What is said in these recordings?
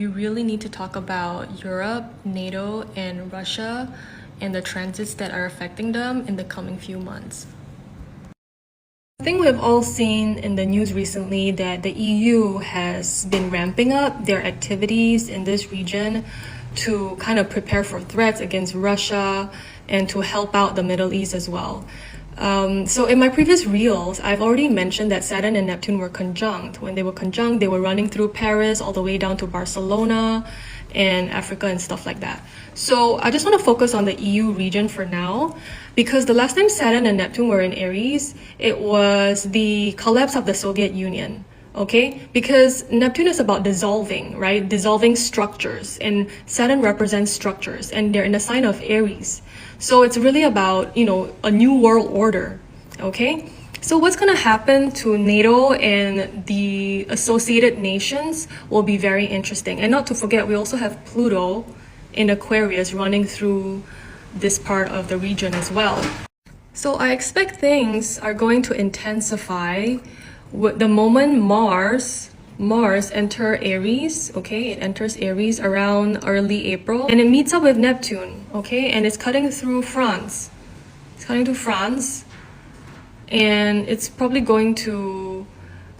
We really need to talk about Europe, NATO, and Russia and the transits that are affecting them in the coming few months. I think we've all seen in the news recently that the EU has been ramping up their activities in this region to kind of prepare for threats against Russia and to help out the Middle East as well. So in my previous reels, I've already mentioned that Saturn and Neptune were conjunct. When they were conjunct, they were running through Paris all the way down to Barcelona and Africa and stuff like that. So I just want to focus on the EU region for now, because the last time Saturn and Neptune were in Aries, it was the collapse of the Soviet Union. Okay, because Neptune is about dissolving, right? Dissolving structures, and Saturn represents structures, and they're in the sign of Aries. So it's really about, a new world order. Okay, so what's going to happen to NATO and the associated nations will be very interesting. And not to forget, we also have Pluto in Aquarius running through this part of the region as well. So I expect things are going to intensify the moment Mars enter Aries. Okay, it enters Aries around early April, and it meets up with Neptune. Okay, and it's cutting through France. It's cutting through France, and it's probably going to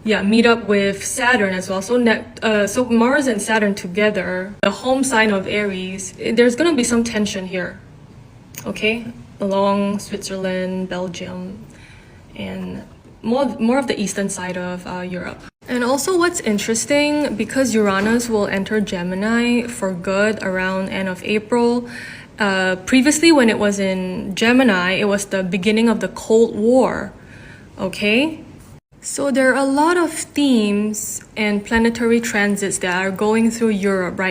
meet up with Saturn as well. So Mars and Saturn together, the home sign of Aries, there's going to be some tension here. Okay, along Switzerland, Belgium, and more of the eastern side of Europe. And also what's interesting, because Uranus will enter Gemini for good around end of April. Previously, when it was in Gemini, it was the beginning of the Cold War. Okay? So there are a lot of themes and planetary transits that are going through Europe right